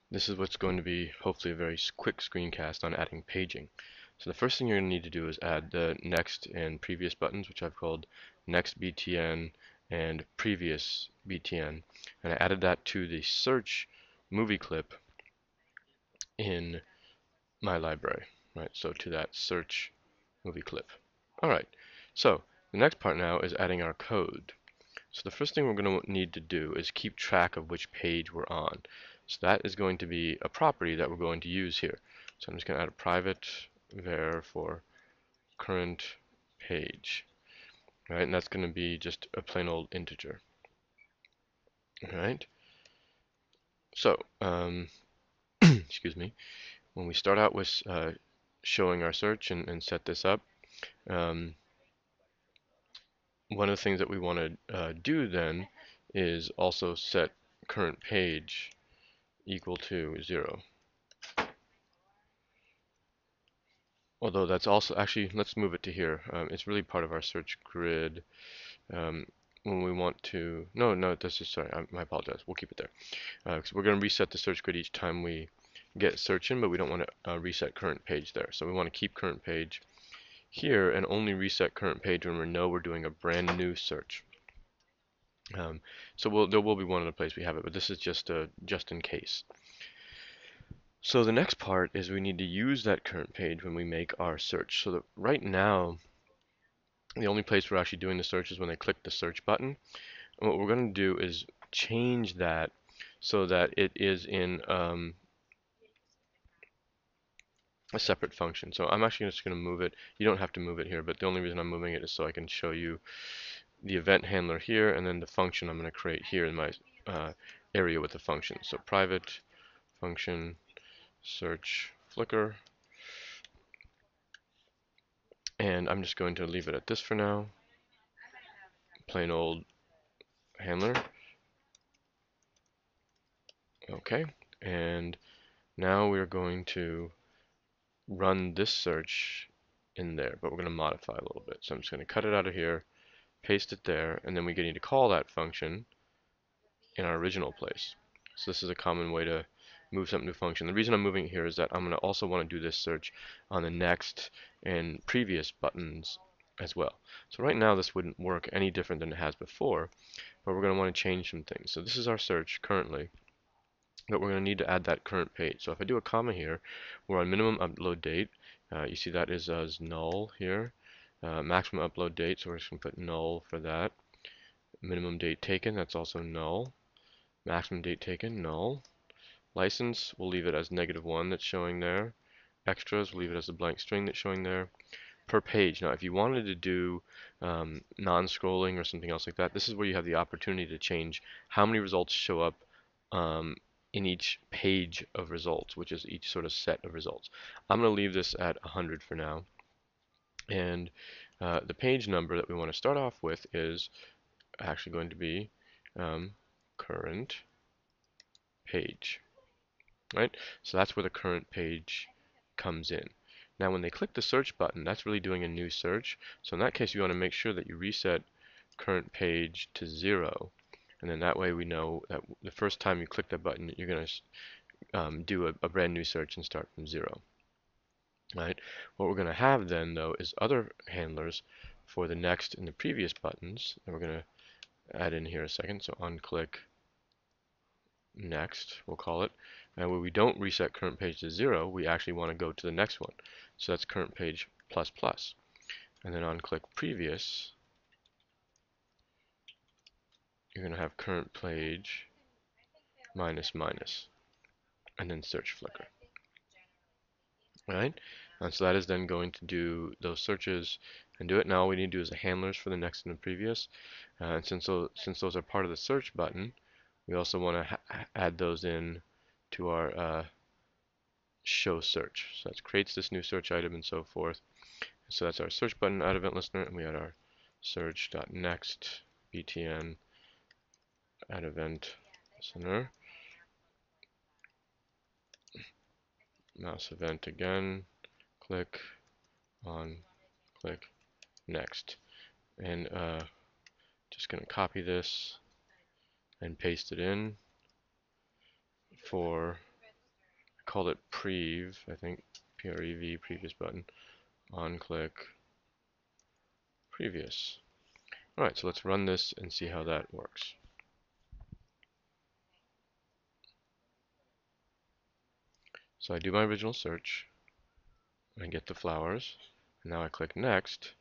This is what's going to be hopefully a very quick screencast on adding paging. So the first thing you're going to need to do is add the next and previous buttons, which I've called next BTN and previous BTN. And I added that to the search movie clip in my library, right? So to that search movie clip. All right, so the next part now is adding our code. So the first thing we're going to need to do is keep track of which page we're on. So that is going to be a property that we're going to use here. So I'm just going to add a private var for current page, right? And that's going to be just a plain old integer, all right? So, excuse me, when we start out with showing our search and set this up, um, one of the things that we want to do then is also set current page equal to 0. Although that's also, actually, let's move it to here. It's really part of our search grid. When we want to, no, this is, sorry, I apologize. We'll keep it there. Because we're going to reset the search grid each time we get search in, but we don't want to reset current page there. So we want to keep current page here and only reset current page when we know we're doing a brand new search. So there will be one other place we have it, but this is just in case. So the next part is we need to use that current page when we make our search. So that right now, the only place we're actually doing the search is when they click the search button. And what we're going to do is change that so that it is in a separate function. So I'm actually just going to move it. You don't have to move it here, but the only reason I'm moving it is so I can show you the event handler here and then the function I'm going to create here in my area with the function. So private function search Flickr, and I'm just going to leave it at this for now. Plain old handler. Okay, and now we're going to run this search in there, but we're going to modify a little bit. So I'm just going to cut it out of here, paste it there, and then we need to call that function in our original place. So this is a common way to move something to function. The reason I'm moving it here is that I'm going to also want to do this search on the next and previous buttons as well. So right now this wouldn't work any different than it has before, but we're going to want to change some things. So this is our search currently, but we're going to need to add that current page. So if I do a comma here, we're on minimum upload date. You see that is as null here. Maximum upload date, so we're just going to put null for that. Minimum date taken, that's also null. Maximum date taken, null. License, we'll leave it as -1 that's showing there. Extras, we'll leave it as a blank string that's showing there. Per page, now if you wanted to do non-scrolling or something else like that, this is where you have the opportunity to change how many results show up in each page of results, which is each sort of set of results. I'm going to leave this at 100 for now. And the page number that we want to start off with is actually going to be current page, right? So that's where the current page comes in. Now when they click the search button, that's really doing a new search. So in that case, you want to make sure that you reset current page to 0. And then that way we know that the first time you click that button, you're going to do a brand new search and start from 0. Right? What we're going to have then, though, is other handlers for the next and the previous buttons. And we're going to add in here a second. So unclick next, we'll call it. And where we don't reset current page to 0, we actually want to go to the next one. So that's current page plus plus. And then unclick previous. You're going to have current page minus minus. And then search Flickr. Right? And so that is then going to do those searches and do it. Now all we need to do is the handlers for the next and the previous. And since those are part of the search button, we also want to add those in to our show search. So that creates this new search item and so forth. So that's our search button add event listener, and we had our search.next btn add event listener. Mouse event again, click on click next. And just going to copy this and paste it in for called it prev, I think, Prev, previous button, on click, previous. Alright, so let's run this and see how that works. So I do my original search, I get the flowers, and now I click next,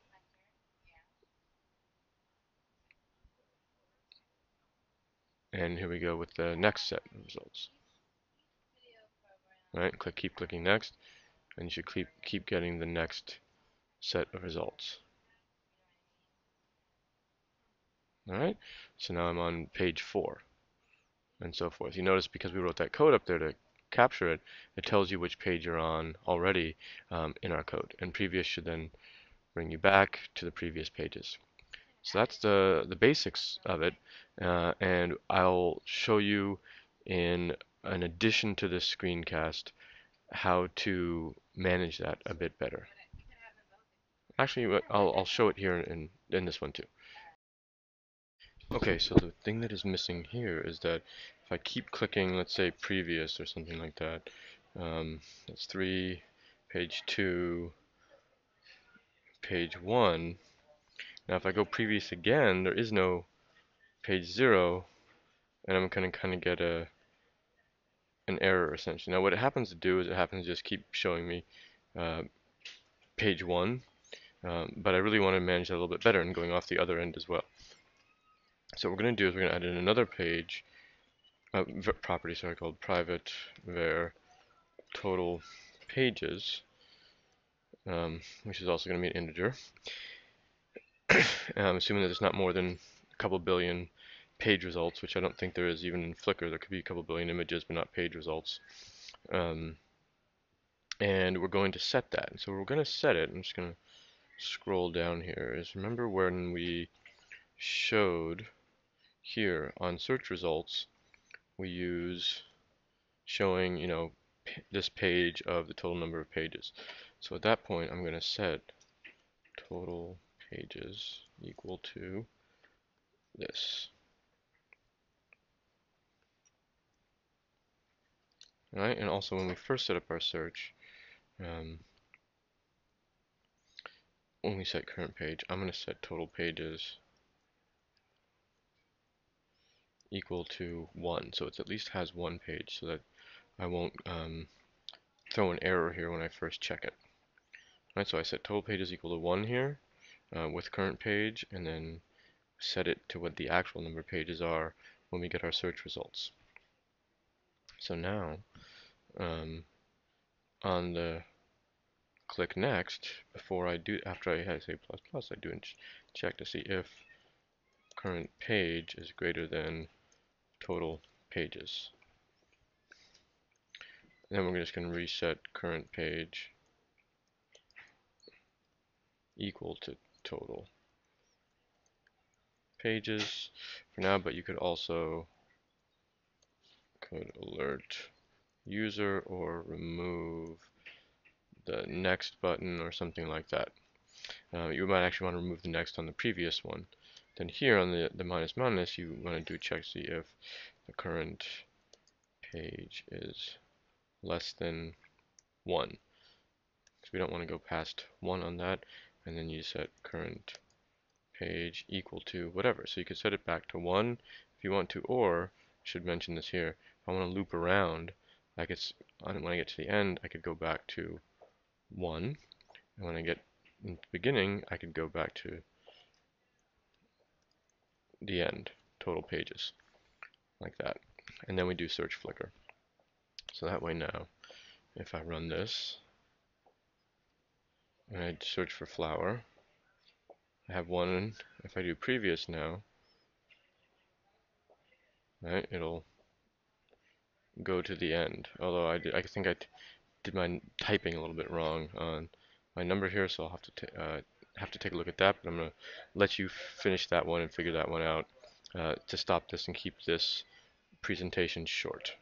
and here we go with the next set of results. Alright, keep clicking next, and you should keep getting the next set of results. Alright, so now I'm on page 4, and so forth. You notice because we wrote that code up there to capture it, it tells you which page you're on already in our code, and previous should then bring you back to the previous pages. So that's the basics of it, and I'll show you in addition to this screencast how to manage that a bit better. Actually, I'll show it here in this one too. Okay, so the thing that is missing here is that if I keep clicking, let's say previous or something like that, that's 3, page 2, page 1. Now if I go previous again, there is no page 0, and I'm going to kind of get an error essentially. Now what it happens to do is it happens to just keep showing me page 1, but I really want to manage that a little bit better and going off the other end as well. So what we're going to do is we're going to add in another page, property, sorry, called private var total pages, which is also going to be an integer. Assuming that there's not more than a couple billion page results, which I don't think there is even in Flickr. There could be a couple billion images, but not page results. And we're going to set that. And so we're going to set it. I'm just going to scroll down here. Is remember when we showed here on search results, we use showing, this page of the total number of pages. So at that point, I'm going to set total pages equal to this. Alright, and also when we first set up our search, when we set current page, I'm going to set total pages equal to 1, so it at least has one page, so that I won't throw an error here when I first check it. Alright, so I set total pages equal to 1 here with current page, and then set it to what the actual number of pages are when we get our search results. So now, on the click next, after I say plus plus, I do check to see if current page is greater than total pages. And then we're just going to reset current page equal to total pages for now, but you could also alert user or remove the next button or something like that. You might actually want to remove the next on the previous one. Then here on the minus minus, you want to do check to see if the current page is less than 1. So we don't want to go past 1 on that, and then you set current page equal to whatever. So you could set it back to 1 if you want to, or I should mention this here, if I want to loop around, when I get to the end, I could go back to 1, and when I get in the beginning, I could go back to the end, total pages, like that. And then we do search Flickr. So that way now, if I run this, and I search for flower, I have 1. If I do previous now, right, it'll go to the end. Although I think I did my typing a little bit wrong on my number here, so I'll have to take a look at that. But I'm gonna let you finish that one and figure that one out to stop this and keep this presentation short.